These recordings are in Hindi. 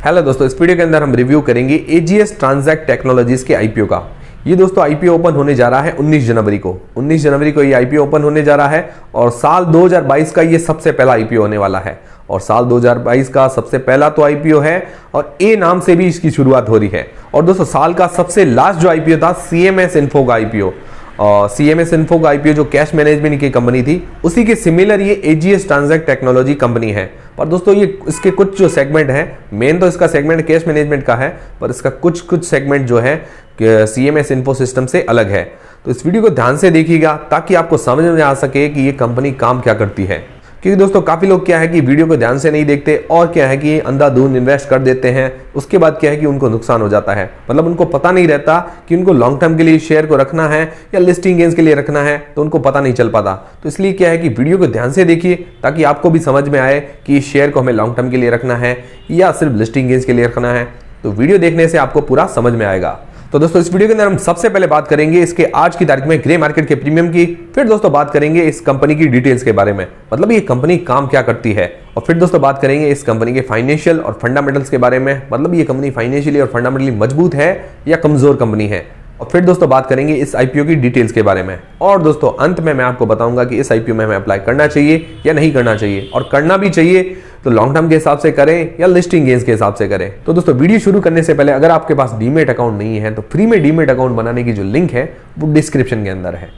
हेलो दोस्तों, इस वीडियो के अंदर हम रिव्यू करेंगे एजीएस ट्रांजैक्ट टेक्नोलॉजीज के आईपीओ का। ये दोस्तों आईपीओ ओपन होने जा रहा है 19 जनवरी को। 19 जनवरी को ये आईपीओ ओपन होने जा रहा है और साल 2022 का ये सबसे पहला आईपीओ होने वाला है। और साल 2022 का सबसे पहला तो आईपीओ है और ए नाम से भी इसकी शुरुआत हो रही है। और दोस्तों साल का सबसे लास्ट जो आईपीओ था सीएमएस इन्फो का आईपीओ, और सीएमएस इन्फो का आईपीओ जो कैश मैनेजमेंट की कंपनी थी, उसी के सिमिलर ये एजीएस ट्रांजैक्ट टेक्नोलॉजी कंपनी है। पर दोस्तों ये इसके कुछ जो सेगमेंट है, मेन तो इसका सेगमेंट कैश मैनेजमेंट का है, पर इसका कुछ सेगमेंट जो है सीएमएस इन्फो सिस्टम से अलग है। तो इस वीडियो को ध्यान से देखिएगा ताकि आपको समझ में आ सके कि ये कंपनी काम क्या करती है। क्योंकि दोस्तों काफी लोग क्या है कि वीडियो को ध्यान से नहीं देखते और क्या है कि अंधाधुंध इन्वेस्ट कर देते हैं। उसके बाद क्या है कि उनको नुकसान हो जाता है, मतलब उनको पता नहीं रहता कि उनको लॉन्ग टर्म के लिए शेयर को रखना है या लिस्टिंग गेन्स के लिए रखना है, तो उनको पता नहीं चल पाता। तो इसलिए क्या है कि वीडियो को ध्यान से देखिए ताकि आपको भी समझ में आए कि शेयर को हमें लॉन्ग टर्म के लिए रखना है या सिर्फ लिस्टिंग गेन्स के लिए रखना है। तो वीडियो देखने से आपको पूरा समझ में आएगा। तो दोस्तों इस वीडियो के अंदर हम सबसे पहले बात करेंगे इसके आज की तारीख में ग्रे मार्केट के प्रीमियम की, फिर दोस्तों बात करेंगे इस कंपनी की डिटेल्स के बारे में, मतलब ये कंपनी काम क्या करती है, और फिर दोस्तों बात करेंगे इस कंपनी के फाइनेंशियल और फंडामेंटल्स के बारे में, मतलब ये कंपनी फाइनेंशियली और फंडामेंटली मजबूत है या कमजोर कंपनी है, और फिर दोस्तों बात करेंगे इस आईपीओ की डिटेल्स के बारे में। और दोस्तों अंत में मैं आपको बताऊंगा कि इस आईपीओ में हमें अप्लाई करना चाहिए या नहीं करना चाहिए, और करना भी चाहिए तो लॉन्ग टर्म के हिसाब से करें या लिस्टिंग गेन्स के हिसाब से करें। तो दोस्तों वीडियो शुरू करने से पहले अगर आपके पास डीमेट अकाउंट नहीं है तो फ्री में डीमेट अकाउंट बनाने की जो लिंक है वो डिस्क्रिप्शन के अंदर है।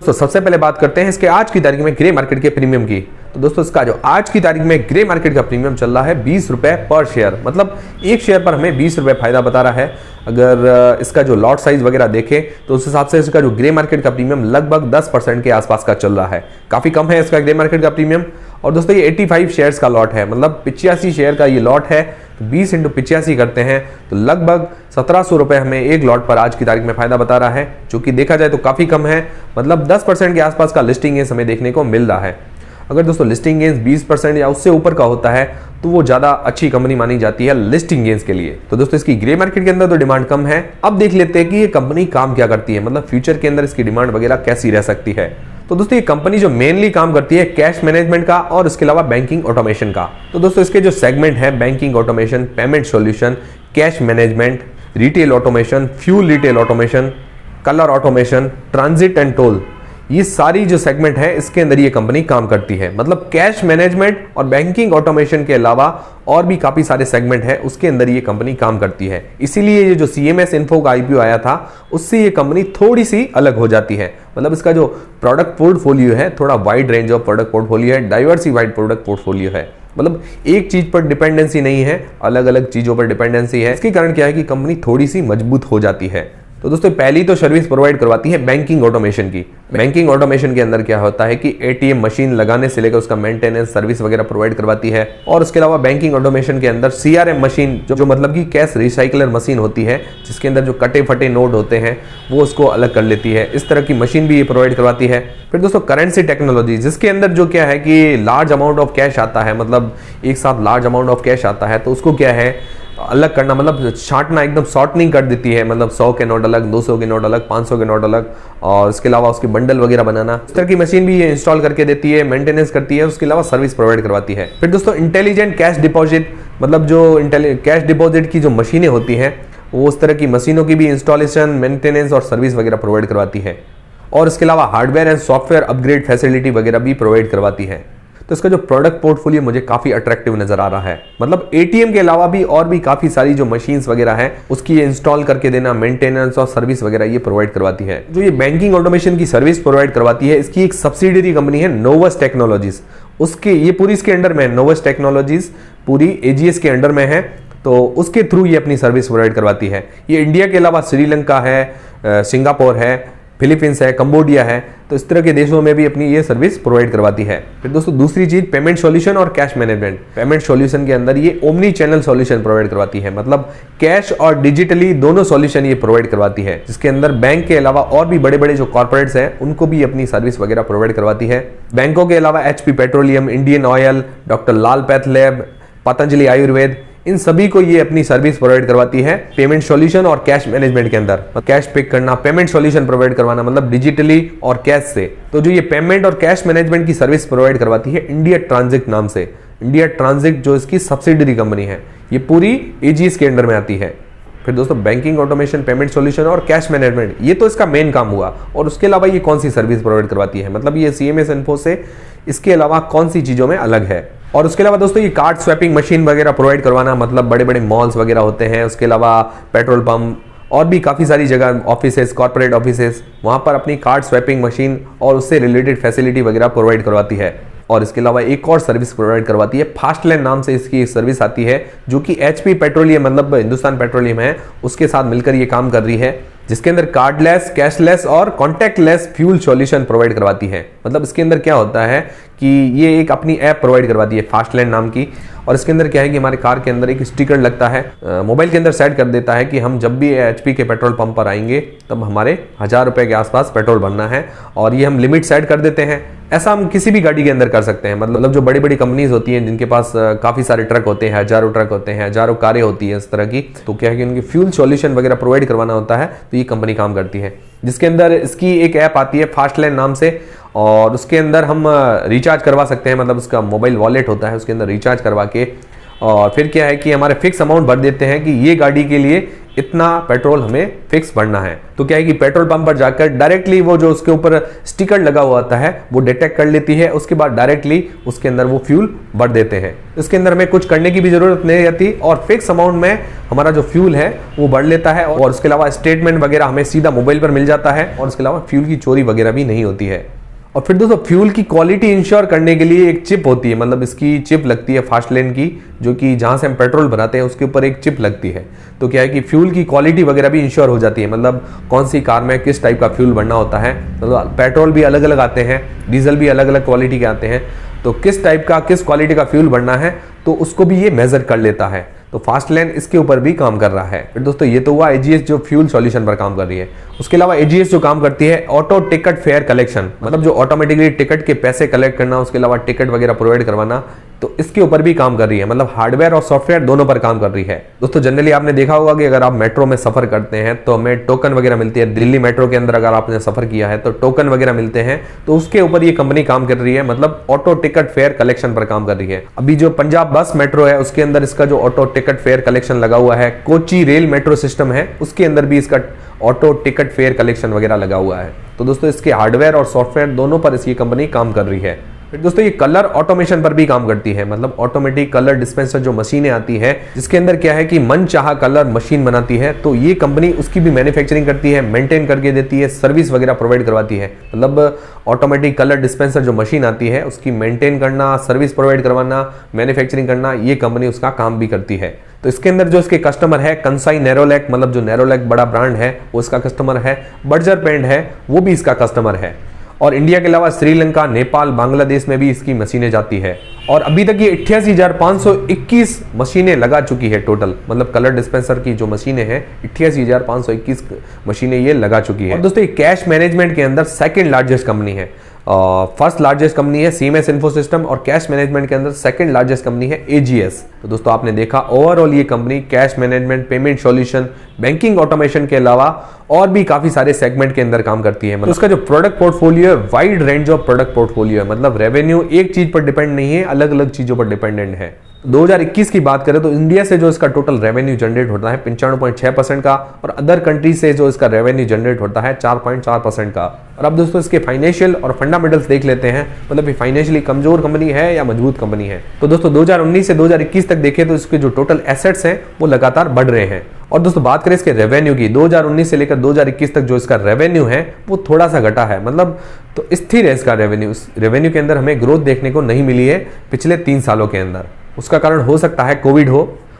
तो सबसे पहले बात करते हैं इसके आज की तारीख में ग्रे मार्केट के प्रीमियम की। तो दोस्तों इसका जो आज की तारीख में ग्रे मार्केट का प्रीमियम चल रहा है 20 रुपए पर शेयर, मतलब एक शेयर पर हमें 20 रुपए फायदा बता रहा है। अगर इसका जो लॉट साइज वगैरह देखें तो उस हिसाब से इसका जो ग्रे मार्केट का प्रीमियम लगभग 10% के आसपास का चल रहा है, काफी कम है इसका ग्रे मार्केट का प्रीमियम। और दोस्तों ये 85 शेयर्स का लॉट है, मतलब 85 शेयर का ये लॉट है। 20 × 85 करते हैं तो लगभग 1700 रुपए हमें एक लॉट पर आज की तारीख में फायदा बता रहा है, जो कि देखा जाए तो काफी कम है, मतलब 10% के आसपास का लिस्टिंग गेन्स हमें देखने को मिल रहा है। अगर दोस्तों लिस्टिंग गेन्स 20% या उससे ऊपर का होता है तो वो ज्यादा अच्छी कंपनी मानी जाती है लिस्टिंग गेन्स के लिए। तो दोस्तों इसकी ग्रे मार्केट के अंदर तो डिमांड कम है। अब देख लेते हैं कि ये कंपनी काम क्या करती है, मतलब फ्यूचर के अंदर इसकी डिमांड वगैरह कैसी रह सकती है। तो दोस्तों ये कंपनी जो मेनली काम करती है कैश मैनेजमेंट का और इसके अलावा बैंकिंग ऑटोमेशन का। तो दोस्तों इसके जो सेगमेंट है banking automation, payment solution, cash management, retail automation, fuel retail automation, colour automation, transit and told, ये सारी जो सेगमेंट है इसके अंदर ये कंपनी काम करती है। मतलब कैश मैनेजमेंट और बैंकिंग ऑटोमेशन के अलावा और भी काफी सारे सेगमेंट है उसके अंदर ये कंपनी काम करती है। इसीलिए ये जो सीएमएस इन्फो का आईपीओ आया था उससे ये कंपनी थोड़ी सी अलग हो जाती है। मतलब इसका जो प्रोडक्ट पोर्टफोलियो है थोड़ा wide range of product portfolio है, डाइवर्सिफाइड प्रोडक्ट पोर्टफोलियो है, मतलब एक चीज पर डिपेंडेंसी नहीं है, अलग अलग चीजों पर डिपेंडेंसी है। इसके कारण क्या है कि कंपनी थोड़ी सी मजबूत हो जाती है। तो दोस्तों पहली तो सर्विस प्रोवाइड करवाती है बैंकिंग ऑटोमेशन की। बैंकिंग ऑटोमेशन के अंदर क्या होता है कि एटीएम मशीन लगाने से लेकर उसका मेंटेनेंस सर्विस वगैरह प्रोवाइड करवाती है। और उसके अलावा बैंकिंग ऑटोमेशन के अंदर सीआरएम मशीन जो मतलब कि कैश रिसाइकलर मशीन होती है, जिसके अंदर जो कटे फटे नोट होते हैं वो उसको अलग कर लेती है, इस तरह की मशीन भी ये प्रोवाइड करवाती है। फिर दोस्तों करेंसी टेक्नोलॉजी, जिसके अंदर जो क्या है कि लार्ज अमाउंट ऑफ कैश आता है, मतलब एक साथ लार्ज अमाउंट ऑफ कैश आता है तो उसको क्या है अलग करना, मतलब छांटना, एकदम सॉर्टनिंग कर देती है, मतलब 100 के नोट अलग, 200 के नोट अलग, 500 के नोट अलग, और इसके अलावा उसके बंडल वगैरह बनाना, इस तरह की मशीन भी ये इंस्टॉल करके देती है, मेंटेनेंस करती है, उसके अलावा सर्विस प्रोवाइड करवाती है। फिर दोस्तों इंटेलिजेंट कैश डिपॉजिट, मतलब जो कैश डिपॉजिट की जो मशीनें होती हैं वो उस तरह की मशीनों की भी इंस्टॉलेशन, मेंटेनेंस और सर्विस वगैरह प्रोवाइड करवाती है। और इसके अलावा hardware and software upgrade facility वगैरह भी प्रोवाइड करवाती है। तो इसका जो प्रोडक्ट पोर्टफोलियो मुझे काफी अट्रैक्टिव नजर आ रहा है, मतलब एटीएम के अलावा भी और भी काफी सारी जो मशीन्स वगैरह है उसकी ये इंस्टॉल करके देना, मेंटेनेंस और सर्विस वगैरह ये प्रोवाइड करवाती है। जो ये बैंकिंग ऑटोमेशन की सर्विस प्रोवाइड करवाती है इसकी एक सब्सिडियरी कंपनी है नोवस टेक्नोलॉजीज, उसके ये पूरी इसके अंडर में, नोवस टेक्नोलॉजीज पूरी एजीएस के अंडर में है, तो उसके थ्रू ये अपनी सर्विस प्रोवाइड करवाती है। ये इंडिया के अलावा श्रीलंका है, सिंगापुर है, फिलीपींस है, कंबोडिया है, तो इस तरह के देशों में भी अपनी ये सर्विस प्रोवाइड करवाती है। फिर दोस्तों दूसरी चीज पेमेंट सॉल्यूशन और कैश मैनेजमेंट। पेमेंट सॉल्यूशन के अंदर ये ओमनी चैनल सॉल्यूशन प्रोवाइड करवाती है, मतलब कैश और डिजिटली दोनों सॉल्यूशन ये प्रोवाइड करवाती है, जिसके अंदर बैंक के अलावा और भी बड़े बड़े जो कॉर्पोरेट्स हैं उनको भी अपनी सर्विस वगैरह प्रोवाइड करवाती है। बैंकों के अलावा HP Petroleum, Indian Oil, doctor Lal PathLab, Patanjali Ayurved, इन सभी को ये अपनी सर्विस प्रोवाइड करवाती है पेमेंट सॉल्यूशन और कैश मैनेजमेंट के अंदर। कैश पिक करना, पेमेंट सॉल्यूशन प्रोवाइड करवाना, मतलब डिजिटली और कैश से। तो जो ये पेमेंट और कैश मैनेजमेंट की सर्विस प्रोवाइड करवाती है इंडिया ट्रांजिट नाम से, इंडिया ट्रांजिट जो इसकी सब्सिडरी कंपनी है, ये पूरी एजीएस के अंडर में आती है। फिर दोस्तों बैंकिंग ऑटोमेशन, पेमेंट सॉल्यूशन और कैश मैनेजमेंट, ये तो इसका मेन काम हुआ। और उसके अलावा ये कौन सी सर्विस प्रोवाइड करवाती है, मतलब ये सीएमएस इन्फो से इसके अलावा कौन सी चीज़ों में अलग है। और उसके अलावा दोस्तों ये कार्ड स्वैपिंग मशीन वगैरह प्रोवाइड करवाना, मतलब बड़े बड़े मॉल्स वगैरह होते हैं, उसके अलावा पेट्रोल पंप और भी काफ़ी सारी जगह, ऑफिसेस, कॉर्पोरेट ऑफिसेस, वहाँ पर अपनी कार्ड स्वैपिंग मशीन और उससे रिलेटेड फैसिलिटी वगैरह प्रोवाइड करवाती है। और इसके अलावा एक और सर्विस प्रोवाइड करवाती है, फास्टलैन नाम से इसकी सर्विस आती है, जो कि एचपी पेट्रोलियम मतलब हिंदुस्तान पेट्रोलियम है उसके साथ मिलकर ये काम कर रही है, जिसके अंदर कार्डलेस, कैशलेस और कॉन्टैक्टलेस फ्यूल सॉल्यूशन प्रोवाइड करवाती है। मतलब इसके अंदर क्या होता है कि ये एक अपनी ऐप प्रोवाइड करवाती है फास्टलैन नाम की, और इसके अंदर क्या है कि हमारे कार के अंदर एक स्टिकर लगता है, मोबाइल के अंदर सेट कर देता है कि हम जब भी एचपी के पेट्रोल पंप पर आएंगे तब हमारे 1000 रुपये के आसपास पेट्रोल भरना है, और ये हम लिमिट सेट कर देते हैं। ऐसा हम किसी भी गाड़ी के अंदर कर सकते हैं, मतलब जो बड़ी बड़ी कंपनीज होती हैं जिनके पास काफ़ी सारे ट्रक होते हैं, हजारों ट्रक होते हैं, हजारों कारें होती हैं इस तरह की, तो क्या है कि उनकी फ्यूल सॉल्यूशन वगैरह प्रोवाइड करवाना होता है, तो ये कंपनी काम करती है। जिसके अंदर इसकी एक ऐप आती है फास्टलैन नाम से, और उसके अंदर हम रिचार्ज करवा सकते हैं, मतलब उसका मोबाइल वॉलेट होता है, उसके अंदर रिचार्ज करवा के, और फिर क्या है कि हमारे फिक्स अमाउंट भर देते हैं कि ये गाड़ी के लिए इतना पेट्रोल हमें फिक्स भरना है। तो क्या है कि पेट्रोल पंप पर जाकर डायरेक्टली वो जो उसके ऊपर स्टिकर लगा हुआ होता है वो डिटेक्ट कर लेती है, उसके बाद डायरेक्टली उसके अंदर वो फ्यूल भर देते हैं। इसके अंदर हमें कुछ करने की भी जरूरत नहीं रहती, और फिक्स अमाउंट में हमारा जो फ्यूल है वो भर लेता है, और उसके अलावा स्टेटमेंट वगैरह हमें सीधा मोबाइल पर मिल जाता है, और उसके अलावा फ्यूल की चोरी वगैरह भी नहीं होती है। और फिर दोस्तों फ्यूल की क्वालिटी इंश्योर करने के लिए एक चिप होती है, मतलब इसकी चिप लगती है फास्टलैन की, जो कि जहाँ से हम पेट्रोल भराते हैं उसके ऊपर एक चिप लगती है। तो क्या है कि फ्यूल की क्वालिटी वगैरह भी इंश्योर हो जाती है, मतलब कौन सी कार में किस टाइप का फ्यूल भरना होता है, मतलब पेट्रोल भी अलग अलग आते हैं, डीजल भी अलग अलग क्वालिटी के आते हैं, तो किस टाइप का किस क्वालिटी का फ्यूल भरना है तो उसको भी ये मेजर कर लेता है। तो फास्टलैन इसके ऊपर भी काम कर रहा है। फिर दोस्तों ये तो हुआ एजीएस जो फ्यूल सॉल्यूशन पर काम कर रही है। उसके अलावा एजीएस जो काम करती है ऑटो टिकट फेयर कलेक्शन, मतलब जो ऑटोमेटिकली टिकट के पैसे कलेक्ट करना, उसके अलावा टिकट वगैरह प्रोवाइड करवाना, तो इसके ऊपर भी काम कर रही है, मतलब हार्डवेयर और सॉफ्टवेयर दोनों पर काम कर रही है। दोस्तों जनरली आपने देखा होगा कि अगर आप मेट्रो में सफर करते हैं तो हमें टोकन वगैरह मिलती है। दिल्ली मेट्रो के अंदर अगर आपने सफर किया है तो टोकन वगैरह मिलते हैं, तो उसके ऊपर ये कंपनी काम कर रही है, मतलब ऑटो टिकट फेयर कलेक्शन पर काम कर रही है। अभी जो पंजाब बस मेट्रो है उसके अंदर इसका जो ऑटो टिकट फेयर कलेक्शन लगा हुआ है, कोची रेल मेट्रो सिस्टम है उसके अंदर भी इसका ऑटो टिकट फेयर कलेक्शन वगैरह लगा हुआ है। तो दोस्तों इसके हार्डवेयर और सॉफ्टवेयर दोनों पर इसकी कंपनी काम कर रही है। फिर दोस्तों ये कलर ऑटोमेशन पर भी काम करती है, मतलब ऑटोमेटिक कलर डिस्पेंसर जो मशीनें आती है जिसके अंदर क्या है कि मन चाहा कलर मशीन बनाती है, तो ये कंपनी उसकी भी मैन्युफैक्चरिंग करती है, मेंटेन करके देती है, सर्विस वगैरह प्रोवाइड करवाती है। मतलब ऑटोमेटिक कलर डिस्पेंसर जो मशीन आती है उसकी मेंटेन करना, सर्विस प्रोवाइड करवाना, मैन्युफैक्चरिंग करना, ये कंपनी उसका काम भी करती है। तो इसके अंदर जो इसके कस्टमर है कंसाई नेरोलैक, मतलब जो नेरोलैक बड़ा ब्रांड है वो इसका कस्टमर है, बर्जर पेंट है वो भी इसका कस्टमर है, और इंडिया के अलावा श्रीलंका, नेपाल, बांग्लादेश में भी इसकी मशीनें जाती है। और अभी तक ये 88,521 मशीनें लगा चुकी है टोटल, मतलब कलर डिस्पेंसर की जो मशीनें हैं 88,521 मशीनें ये लगा चुकी है। और दोस्तों ये कैश मैनेजमेंट के अंदर सेकंड लार्जेस्ट कंपनी है। फर्स्ट लार्जेस्ट कंपनी है सीएमएस इन्फो सिस्टम, और कैश मैनेजमेंट के अंदर सेकंड लार्जेस्ट कंपनी है एजीएस। तो दोस्तों आपने देखा ओवरऑल ये company cash management, payment solution, banking automation के अलावा और भी काफी सारे सेगमेंट के अंदर काम करती है। मतलब उसका जो प्रोडक्ट पोर्टफोलियो है wide range of product portfolio है, मतलब रेवेन्यू एक चीज पर डिपेंड नहीं है, अलग अलग चीजों पर डिपेंडेंट है। 2021 की बात करें तो इंडिया से जो इसका टोटल रेवेन्यू जनरेट होता है 95.6% का, और अदर कंट्री से जो इसका रेवेन्यू जनरेट होता है 4.4% का। और अब दोस्तों इसके फाइनेंशियल और फंडामेंटल्स देख लेते हैं, मतलब ये फाइनेंशियली कमजोर कंपनी है या मजबूत कंपनी है। तो दोस्तों 2019 से 2021 तक देखें तो इसके जो टोटल एसेट्स हैं वो लगातार बढ़ रहे हैं। और दोस्तों बात करें इसके रेवेन्यू की, 2019 से लेकर 2021 तक जो इसका रेवेन्यू है वो थोड़ा सा घटा है, मतलब तो स्थिर है इसका रेवेन्यू। इस रेवेन्यू के अंदर हमें ग्रोथ देखने को नहीं मिली है पिछले 3 सालों के अंदर। उसका कारण हो सकता है कोविड हो।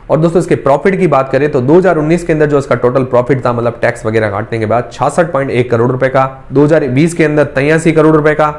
और दोस्तों इसके प्रॉफिट की बात करें तो 2019 के अंदर जो इसका टोटल प्रॉफिट था, मतलब टैक्स वगैरह काटने के बाद 66.1 करोड़ रुपए का, 2020 के अंदर 83 करोड़ रुपए का,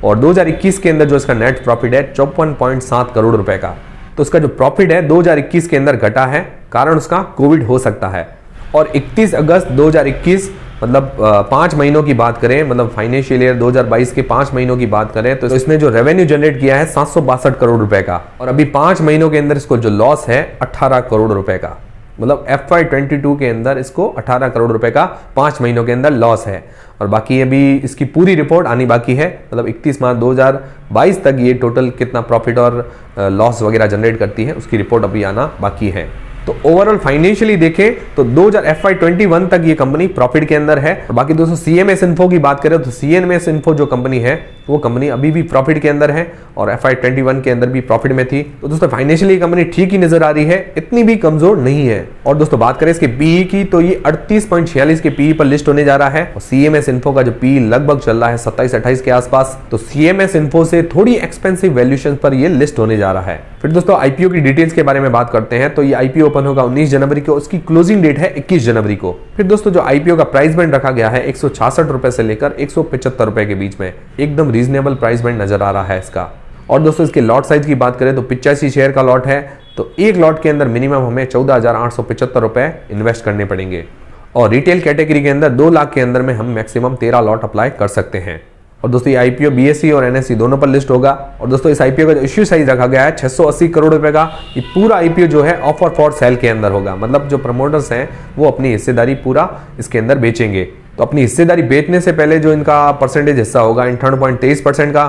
और 2021 के अंदर जो इसका नेट प्रॉफिट है 54.7 करोड़ रुपए का। तो उसका जो प्रॉफिट है 2021 के अंदर घटा है, कारण उसका कोविड हो सकता है। और 31 अगस्त 2021 मतलब 5 महीनों की बात करें, मतलब फाइनेंशियल ईयर 2022 के 5 महीनों की बात करें तो इसने जो रेवेन्यू जनरेट किया है 762 करोड़ रुपए का, और अभी 5 महीनों के अंदर इसको जो लॉस है 18 करोड़ रुपए का। मतलब FY22 के अंदर इसको 18 करोड़ रुपए का 5 महीनों के अंदर लॉस है। और बाकी अभी इसकी पूरी रिपोर्ट आनी बाकी है, मतलब 31 मार्च 2022 तक ये टोटल कितना प्रॉफिट और लॉस वगैरह जनरेट करती है उसकी रिपोर्ट अभी आना बाकी है। तो ओवरऑल फाइनेंशियली देखें तो FY21 तक ये कंपनी प्रॉफिट के अंदर है। और बाकी दोस्तों CMS इन्फो की बात करें तो CMS इन्फो जो कंपनी है वो कंपनी अभी भी प्रॉफिट के अंदर है और FY21 के अंदर भी प्रॉफिट में थी। तो दोस्तों फाइनेंशियली कंपनी ठीक ही नजर आ रही है, इतनी भी कमजोर नहीं है। और दोस्तों बात करें इसके पीई की तो ये 38.46 के पीई पर लिस्ट होने जा रहा है और CMS इन्फो का जो पीई लगभग चल रहा है 27-28 के आसपास। तो CMS इन्फो से थोड़ी एक्सपेंसिव वैल्यूएशन पर ये लिस्ट होने जा रहा है। फिर दोस्तों आईपीओ की डिटेल्स के बारे में बात करते हैं तो ये आईपीओ ओपन होगा 19 जनवरी को, उसकी क्लोजिंग डेट है 21 जनवरी को। फिर दोस्तों जो आईपीओ का प्राइस बैंड रखा गया है 166 रुपए से लेकर 175 रुपए के बीच में, एकदम रीजनेबल प्राइस बैंड नजर आ रहा है इसका। और दोस्तों इसके लॉट साइज की बात करें तो 85 शेयर का लॉट है, तो एक लॉट के अंदर मिनिमम हमें 14,875 रुपए इन्वेस्ट करने पड़ेंगे। और रिटेल कैटेगरी के अंदर 2 लाख के अंदर में हम मैक्सिमम 13 लॉट अप्लाई कर सकते हैं। और दोस्तों ये आईपीओ BSE और NSE दोनों पर लिस्ट होगा। और दोस्तों इस आईपीओ का जो इश्यू साइज रखा गया है 680 करोड़ रुपए का। ये पूरा आईपीओ जो है ऑफर फॉर सेल के अंदर होगा, मतलब जो प्रमोटर्स हैं वो अपनी हिस्सेदारी पूरा इसके अंदर बेचेंगे। तो अपनी हिस्सेदारी बेचने से पहले जो इनका परसेंटेज हिस्सा होगा 58.23% का,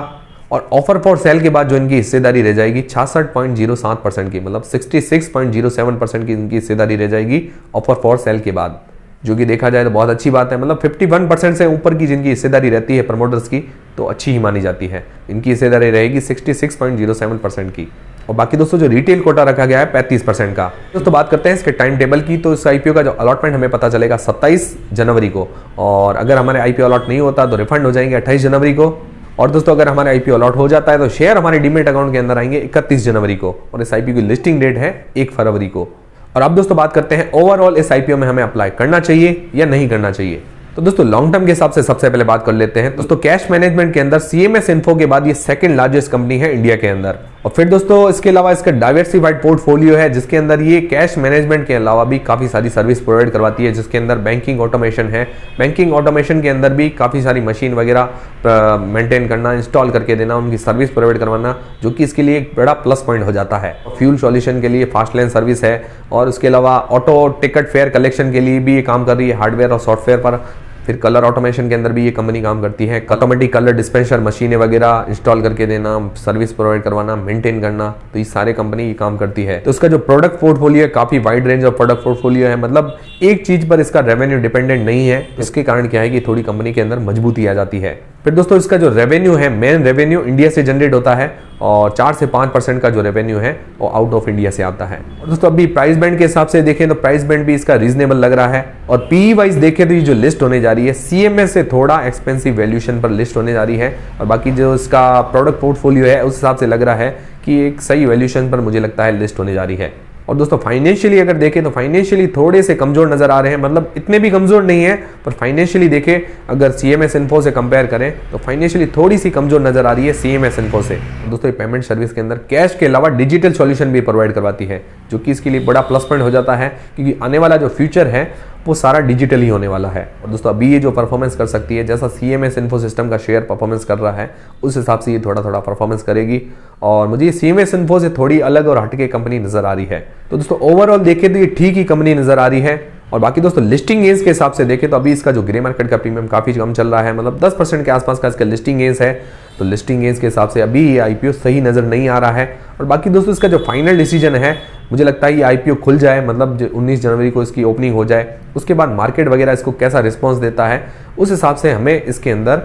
और ऑफर फॉर सेल के बाद जो इनकी हिस्सेदारी रह जाएगी 66.07% की, मतलब 66.07% की इनकी हिस्सेदारी रह जाएगी ऑफर फॉर सेल के बाद, जो कि देखा जाए तो बहुत अच्छी बात है। मतलब 51% से ऊपर की जिनकी हिस्सेदारी रहती है प्रमोटर्स की तो अच्छी ही मानी जाती है, इनकी हिस्सेदारी रहेगी 66.07% की। और बाकी दोस्तों जो रिटेल कोटा रखा गया है 35% का। दोस्तों बात करते हैं इसके टाइम टेबल की, तो इस आईपीओ का जो अलॉटमेंट हमें पता चलेगा 27 जनवरी को, और अगर हमारे आईपीओ अलॉट नहीं होता तो रिफंड हो जाएंगे 28 जनवरी को। और दोस्तों अगर हमारे आईपीओ अलॉट हो जाता है तो शेयर हमारे डीमेट अकाउंट के अंदर आएंगे 31 जनवरी को, और इस आईपीओ की लिस्टिंग डेट है 1 फरवरी को। और अब दोस्तों बात करते हैं ओवरऑल इस आईपीओ में हमें अप्लाई करना चाहिए या नहीं करना चाहिए। तो दोस्तों लॉन्ग टर्म के हिसाब से सबसे पहले बात कर लेते हैं। दोस्तों कैश मैनेजमेंट के अंदर CMS इन्फो के बाद ये सेकंड लार्जेस्ट कंपनी है इंडिया के अंदर। और फिर दोस्तों इसके अलावा इसका डाइवर्सिफाइड पोर्टफोलियो है, जिसके अंदर ये कैश मैनेजमेंट के अलावा भी काफी सारी सर्विस प्रोवाइड करवाती है, जिसके अंदर बैंकिंग ऑटोमेशन है। बैंकिंग ऑटोमेशन के अंदर भी काफी सारी मशीन वगैरह मेंटेन करना, इंस्टॉल करके देना, उनकी सर्विस प्रोवाइड करवाना, जो कि इसके लिए एक बड़ा प्लस पॉइंट हो जाता है। फ्यूल सॉल्यूशन के लिए फास्ट लेन सर्विस है, और उसके अलावा ऑटो टिकट फेयर कलेक्शन के लिए भी ये काम कर रही है हार्डवेयर और सॉफ्टवेयर पर। फिर कलर ऑटोमेशन के अंदर भी ये कंपनी काम करती है, ऑटोमेटिक कलर डिस्पेंसर मशीनें वगैरह इंस्टॉल करके देना, सर्विस प्रोवाइड करवाना, मेंटेन करना, तो ये सारे कंपनी ये काम करती है। तो इसका जो प्रोडक्ट पोर्टफोलियो है काफी wide range of product portfolio है, मतलब एक चीज पर इसका रेवेन्यू डिपेंडेंट नहीं है। इसके कारण क्या है कि थोड़ी कंपनी के अंदर मजबूती आ जाती है। फिर दोस्तों इसका जो रेवेन्यू है, मेन रेवेन्यू इंडिया से जनरेट होता है, और 4 से 5% का जो रेवेन्यू है वो आउट ऑफ इंडिया से आता है। और दोस्तों अभी प्राइस बैंड के हिसाब से देखें तो प्राइस बैंड भी इसका रीजनेबल लग रहा है। और पीई वाइज देखें तो ये जो लिस्ट होने जा रही है CMS से थोड़ा एक्सपेंसिव वैल्यूएशन पर लिस्ट होने जा रही है। और बाकी जो इसका प्रोडक्ट पोर्टफोलियो है उस हिसाब से लग रहा है कि एक सही वैल्यूएशन पर मुझे लगता है लिस्ट होने जा रही है। और दोस्तों फाइनेंशियली अगर देखें तो फाइनेंशियली थोड़े से कमजोर नजर आ रहे हैं, मतलब इतने भी कमजोर नहीं है, पर फाइनेंशियली देखें अगर CMS इन्फो से कंपेयर करें तो फाइनेंशियली थोड़ी सी कमजोर नजर आ रही है CMS इन्फो से। दोस्तों पेमेंट सर्विस के अंदर कैश के अलावा डिजिटल सॉल्यूशन भी प्रोवाइड करवाती है, जो कि इसके लिए बड़ा प्लस पॉइंट हो जाता है, क्योंकि आने वाला जो फ्यूचर है वो सारा डिजिटल ही होने वाला है। और दोस्तों अभी ये जो परफॉर्मेंस कर सकती है, जैसा CMS इन्फो सिस्टम का शेयर परफॉर्मेंस कर रहा है उस हिसाब से ये थोड़ा थोड़ा परफॉर्मेंस करेगी, और मुझे CMS इन्फो से थोड़ी अलग और हटके कंपनी नजर आ रही है। तो दोस्तों ओवरऑल देखें तो ये ठीक ही कंपनी नजर आ रही है। और बाकी दोस्तों लिस्टिंग एज के हिसाब से देखें तो अभी इसका जो ग्रे मार्केट का प्रीमियम काफी कम चल रहा है, मतलब 10% के आसपास का इसका लिस्टिंग एज है। तो लिस्टिंग एज के हिसाब से अभी ये आईपीओ सही नजर नहीं आ रहा है। और बाकी दोस्तों इसका जो फाइनल डिसीजन है, मुझे लगता है ये आईपीओ खुल जाए, मतलब 19 जनवरी को इसकी ओपनिंग हो जाए, उसके बाद मार्केट वगैरह इसको कैसा रिस्पॉन्स देता है उस हिसाब से हमें इसके अंदर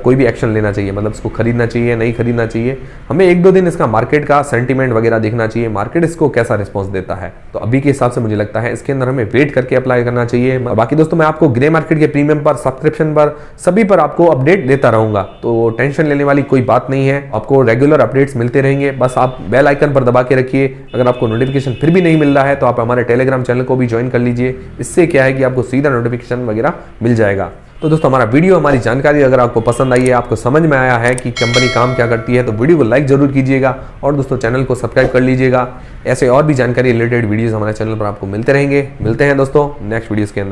कोई भी एक्शन लेना चाहिए, मतलब इसको खरीदना चाहिए नहीं खरीदना चाहिए। हमें 1-2 दिन इसका मार्केट का सेंटीमेंट वगैरह देखना चाहिए, मार्केट इसको कैसा रिस्पॉन्स देता है। तो अभी के हिसाब से मुझे लगता है इसके अंदर हमें वेट करके अप्लाई करना चाहिए। बाकी दोस्तों मैं आपको ग्रे मार्केट के प्रीमियम पर, सब्सक्रिप्शन पर, सभी पर आपको अपडेट देता रहूंगा, तो टेंशन लेने वाली कोई बात नहीं है। आपको रेगुलर अपडेट्स मिलते रहेंगे, बस आप बेल आइकन पर दबा के रखिए। अगर आपको नोटिफिकेशन फिर भी नहीं मिल रहा है तो आप हमारे टेलीग्राम चैनल को भी ज्वाइन कर लीजिए, इससे क्या है कि आपको सीधा नोटिफिकेशन वगैरह मिल जाएगा। तो दोस्तों हमारा वीडियो, हमारी जानकारी अगर आपको पसंद आई है, आपको समझ में आया है कि कंपनी काम क्या करती है, तो वीडियो को लाइक जरूर कीजिएगा, और दोस्तों चैनल को सब्सक्राइब कर लीजिएगा। ऐसे और भी जानकारी रिलेटेड वीडियोस हमारे चैनल पर आपको मिलते रहेंगे। मिलते हैं दोस्तों नेक्स्ट वीडियोस के अंदर।